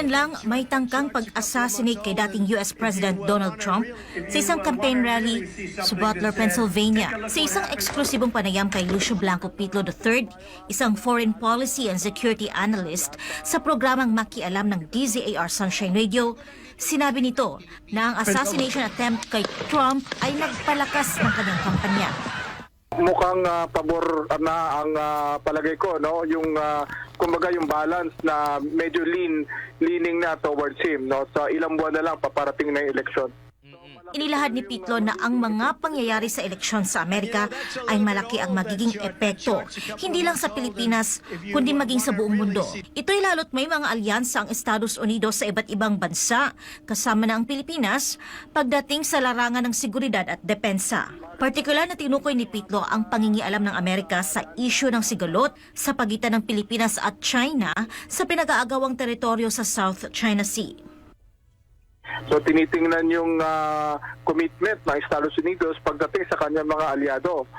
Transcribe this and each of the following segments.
Kamakailan lang may tangkang pag-assassinate kay dating US President Donald Trump sa isang campaign rally sa Butler, Pennsylvania. Sa isang eksklusibong panayam kay Lucio Blanco Pitlo III, isang foreign policy and security analyst sa programang Makialam ng DZAR Sunshine Radio, sinabi nito na ang assassination attempt kay Trump ay nagpalakas ng kanyang kampanya. Mukhang pabor na ang palagay ko, no, yung kumbaga yung balance na medyo leaning na towards him, no, sa ilang buwan na lang paparating na yung eleksyon. Inilahad ni Pitlo na ang mga pangyayari sa eleksyon sa Amerika ay malaki ang magiging epekto, hindi lang sa Pilipinas, kundi maging sa buong mundo. Ito'y lalo't may mga alyansa ang Estados Unidos sa iba't ibang bansa, kasama na ang Pilipinas, pagdating sa larangan ng seguridad at depensa. Partikular na tinukoy ni Pitlo ang pangingialam ng Amerika sa isyu ng sigalot sa pagitan ng Pilipinas at China sa pinag-aagawang teritoryo sa South China Sea. So tinitingnan yung commitment ng Estados Unidos pagdating sa kanyang mga aliado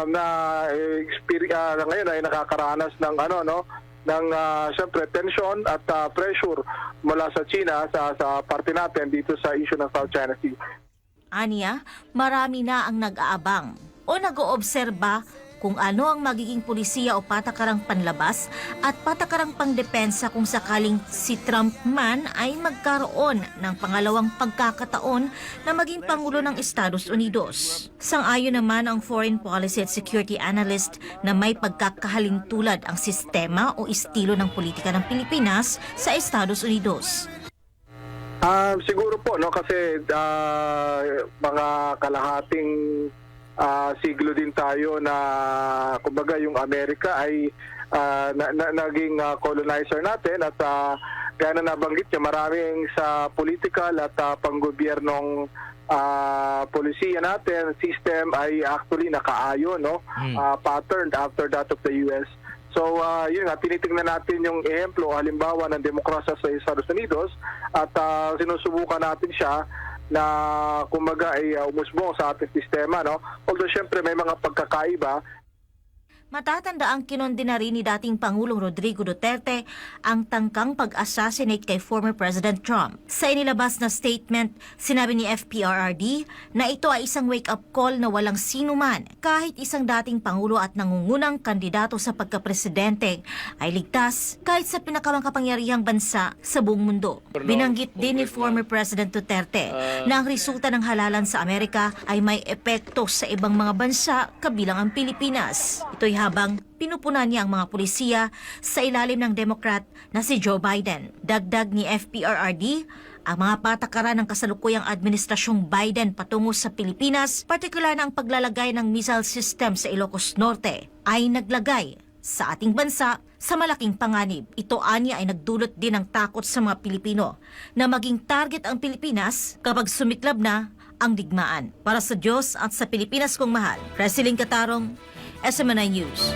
na ngayon ay nakakaranas ng syempre tension at pressure mula sa China sa parte natin dito sa issue ng South China Sea. Aniya, marami na ang nag-aabang o nag-oobserba kung ano ang magiging pulisiya o patakarang panlabas at patakarang pangdepensa kung sakaling si Trump man ay magkaroon ng pangalawang pagkakataon na maging Pangulo ng Estados Unidos. Sang-ayon naman ang foreign policy at security analyst na may pagkakahalintulad ang sistema o estilo ng politika ng Pilipinas sa Estados Unidos. Siguro po, no, kasi mga kalahating siglo din tayo na kumbaga yung Amerika ay naging colonizer natin at gaya na nabanggit niya, maraming sa political at panggobyernong polisiya natin, system ay actually nakaayon, no? Patterned after that of the US. So yun nga, tinitingnan natin yung ehemplo, halimbawa ng demokrasya sa Estados Unidos at sinusubukan natin siya na kumbaga ay umusbong sa ating sistema, no? Although syempre may mga pagkakaiba. Matatanda ang kinondi na rin ni dating Pangulong Rodrigo Duterte ang tangkang pag-assassinate kay former President Trump. Sa inilabas na statement, sinabi ni FPRRD na ito ay isang wake-up call na walang sino man, kahit isang dating Pangulo at nangungunang kandidato sa pagkapresidente, ay ligtas kahit sa pinakamakapangyarihang bansa sa buong mundo. Binanggit din ni former President Duterte na ang resulta ng halalan sa Amerika ay may epekto sa ibang mga bansa kabilang ang Pilipinas. Ito'y habang pinupunan niya ang mga pulisiya sa ilalim ng Democrat na si Joe Biden. Dagdag ni FPRRD, ang mga patakaran ng kasalukuyang administrasyong Biden patungo sa Pilipinas, partikular na ang paglalagay ng missile system sa Ilocos Norte, ay naglagay sa ating bansa sa malaking panganib. Ito anya ay nagdulot din ng takot sa mga Pilipino na maging target ang Pilipinas kapag sumiklab na ang digmaan. Para sa Diyos at sa Pilipinas kong mahal, President Catarong, SMNI News.